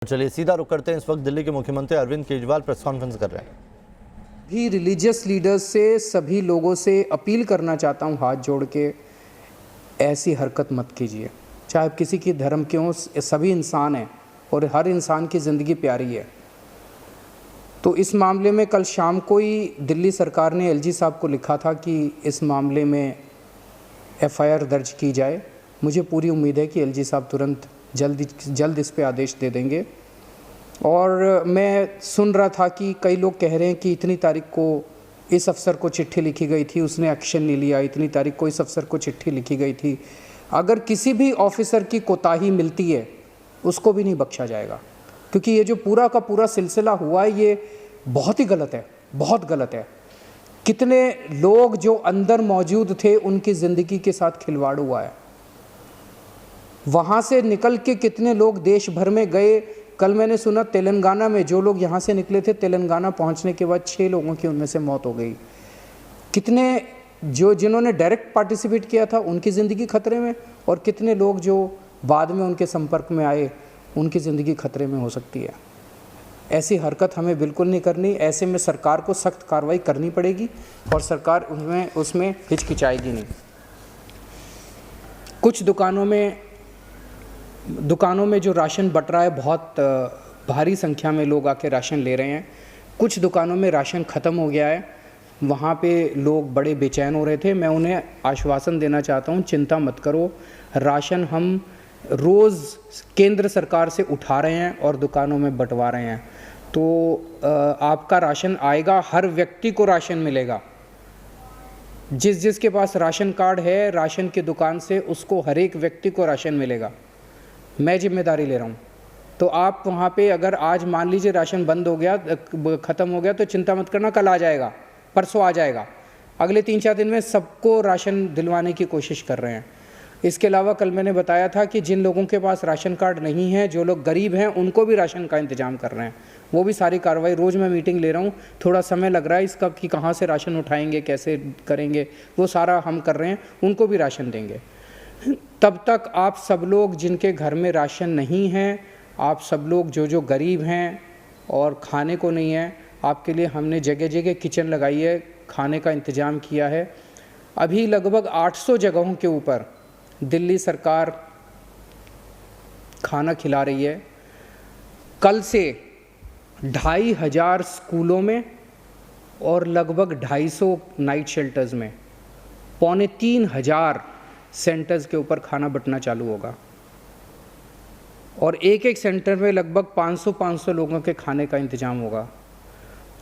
चलिए सीधा रुख करते हैं। इस वक्त दिल्ली के मुख्यमंत्री अरविंद केजरीवाल प्रेस कॉन्फ्रेंस कर रहे हैं। भी रिलीजियस लीडर्स से सभी लोगों से अपील करना चाहता हूँ हाथ जोड़ के, ऐसी हरकत मत कीजिए। चाहे आप किसी की धर्म के हों, सभी इंसान हैं और हर इंसान की ज़िंदगी प्यारी है। तो इस मामले में कल शाम को ही दिल्ली सरकार ने एलजी साहब को लिखा था कि इस मामले में एफआईआर दर्ज की जाए। मुझे पूरी उम्मीद है कि एलजी साहब तुरंत जल्द इस पे आदेश दे देंगे। और मैं सुन रहा था कि कई लोग कह रहे हैं कि इतनी तारीख को इस अफसर को चिट्ठी लिखी गई थी, उसने एक्शन नहीं लिया, इतनी तारीख को इस अफसर को चिट्ठी लिखी गई थी। अगर किसी भी ऑफिसर की कोताही मिलती है उसको भी नहीं बख्शा जाएगा, क्योंकि ये जो पूरा का पूरा सिलसिला हुआ है ये बहुत ही गलत है, बहुत गलत है। कितने लोग जो अंदर मौजूद थे उनकी ज़िंदगी के साथ खिलवाड़ हुआ है। वहाँ से निकल के कितने लोग देश भर में गए। कल मैंने सुना तेलंगाना में जो लोग यहाँ से निकले थे, तेलंगाना पहुँचने के बाद 6 लोगों की उनमें से मौत हो गई। कितने जिन्होंने डायरेक्ट पार्टिसिपेट किया था उनकी ज़िंदगी खतरे में, और कितने लोग जो बाद में उनके संपर्क में आए उनकी ज़िंदगी खतरे में हो सकती है। ऐसी हरकत हमें बिल्कुल नहीं करनी। ऐसे में सरकार को सख्त कार्रवाई करनी पड़ेगी और सरकार उसमें हिचकिचाएगी नहीं। कुछ दुकानों में जो राशन बट रहा है, बहुत भारी संख्या में लोग आके राशन ले रहे हैं। कुछ दुकानों में राशन ख़त्म हो गया है, वहाँ पे लोग बड़े बेचैन हो रहे थे। मैं उन्हें आश्वासन देना चाहता हूँ, चिंता मत करो, राशन हम रोज़ केंद्र सरकार से उठा रहे हैं और दुकानों में बंटवा रहे हैं। तो आपका राशन आएगा, हर व्यक्ति को राशन मिलेगा। जिसके पास राशन कार्ड है राशन की दुकान से, उसको हर एक व्यक्ति को राशन मिलेगा। मैं जिम्मेदारी ले रहा हूँ। तो आप वहाँ पे अगर आज मान लीजिए राशन बंद हो गया, ख़त्म हो गया, तो चिंता मत करना, कल आ जाएगा, परसों आ जाएगा। अगले 3-4 दिन में सबको राशन दिलवाने की कोशिश कर रहे हैं। इसके अलावा कल मैंने बताया था कि जिन लोगों के पास राशन कार्ड नहीं है, जो लोग गरीब हैं, उनको भी राशन का इंतज़ाम कर रहे हैं। वो भी सारी कार्रवाई, रोज़ मैं मीटिंग ले रहा हूँ। थोड़ा समय लग रहा है इसका कि कहाँ से राशन उठाएंगे, कैसे करेंगे, वो सारा हम कर रहे हैं। उनको भी राशन देंगे। तब तक आप सब लोग जिनके घर में राशन नहीं है, आप सब लोग जो गरीब हैं और खाने को नहीं है, आपके लिए हमने जगह जगह किचन लगाई है, खाने का इंतज़ाम किया है। अभी लगभग 800 जगहों के ऊपर दिल्ली सरकार खाना खिला रही है। कल से 2500 स्कूलों में और लगभग 250 नाइट शेल्टर्स में 3500 सेंटर्स के ऊपर खाना बंटना चालू होगा, और एक सेंटर में लगभग 500 लोगों के खाने का इंतज़ाम होगा।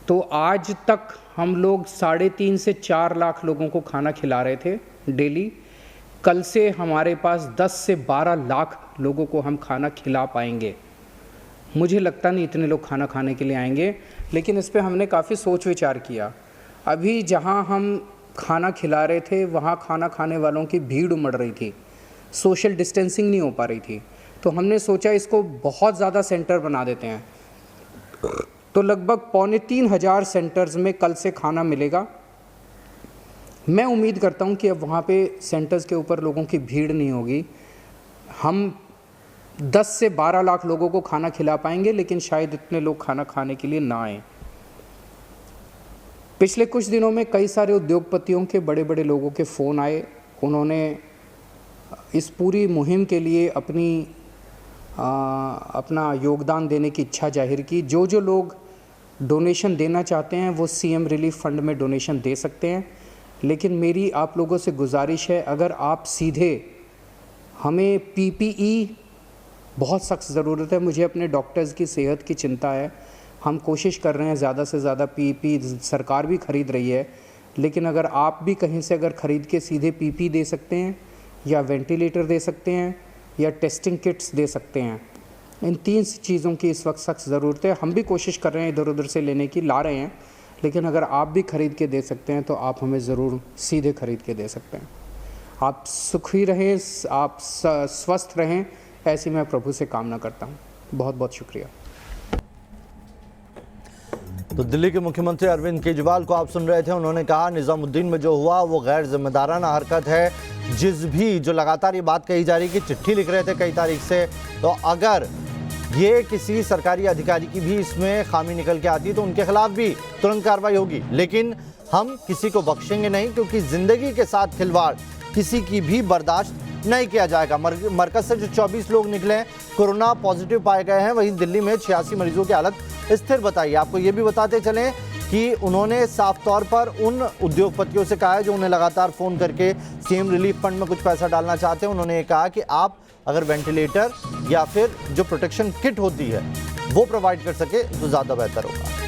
तो आज तक हम लोग 3.5 से 4 लाख लोगों को खाना खिला रहे थे डेली। कल से हमारे पास 10 से 12 लाख लोगों को हम खाना खिला पाएंगे। मुझे लगता नहीं इतने लोग खाना खाने के लिए आएंगे, लेकिन इस पे हमने काफ़ी सोच विचार किया। अभी जहां हम खाना खिला रहे थे वहां खाना खाने वालों की भीड़ उमड़ रही थी, सोशल डिस्टेंसिंग नहीं हो पा रही थी। तो हमने सोचा इसको बहुत ज़्यादा सेंटर बना देते हैं। तो लगभग 3500 सेंटर्स में कल से खाना मिलेगा। मैं उम्मीद करता हूं कि अब वहाँ पे सेंटर्स के ऊपर लोगों की भीड़ नहीं होगी। हम 10 से 12 लाख लोगों को खाना खिला पाएंगे, लेकिन शायद इतने लोग खाना खाने के लिए ना आए। पिछले कुछ दिनों में कई सारे उद्योगपतियों के, बड़े बड़े लोगों के फ़ोन आए। उन्होंने इस पूरी मुहिम के लिए अपना योगदान देने की इच्छा जाहिर की। जो लोग डोनेशन देना चाहते हैं वो सीएम रिलीफ फंड में डोनेशन दे सकते हैं। लेकिन मेरी आप लोगों से गुजारिश है, अगर आप सीधे, हमें पीपीई बहुत सख्त ज़रूरत है। मुझे अपने डॉक्टर्स की सेहत की चिंता है। हम कोशिश कर रहे हैं ज़्यादा से ज़्यादा पीपीई, सरकार भी ख़रीद रही है। लेकिन अगर आप भी कहीं से अगर ख़रीद के सीधे पीपीई दे सकते हैं, या वेंटिलेटर दे सकते हैं, या टेस्टिंग किट्स दे सकते हैं, इन 3 चीज़ों की इस वक्त सख्त ज़रूरत है। हम भी कोशिश कर रहे हैं इधर उधर से लेने की, ला रहे हैं। लेकिन अगर आप भी ख़रीद के दे सकते हैं तो आप हमें ज़रूर सीधे ख़रीद के दे सकते हैं। आप सुखी रहें, आप स्वस्थ रहें, ऐसी मैं प्रभु से कामना करता हूँ। बहुत बहुत शुक्रिया। तो दिल्ली के मुख्यमंत्री अरविंद केजरीवाल को आप सुन रहे थे। उन्होंने कहा निज़ामुद्दीन में जो हुआ वो गैर जिम्मेदाराना हरकत है। जो लगातार ये बात कही जा रही है कि चिट्ठी लिख रहे थे कई तारीख से, तो अगर ये किसी सरकारी अधिकारी की भी इसमें खामी निकल के आती है तो उनके खिलाफ भी तुरंत कार्रवाई होगी, लेकिन हम किसी को बख्शेंगे नहीं, क्योंकि जिंदगी के साथ खिलवाड़ किसी की भी बर्दाश्त नहीं किया जाएगा। मरकज से जो 24 लोग निकले हैं कोरोना पॉजिटिव पाए गए हैं, वहीं दिल्ली में 86 मरीजों की हालत स्थिर बताई। आपको ये भी बताते चलें कि उन्होंने साफ तौर पर उन उद्योगपतियों से कहा है जो उन्हें लगातार फ़ोन करके सीएम रिलीफ फंड में कुछ पैसा डालना चाहते हैं। उन्होंने ये कहा कि आप अगर वेंटिलेटर या फिर जो प्रोटेक्शन किट होती है वो प्रोवाइड कर सके तो ज़्यादा बेहतर होगा।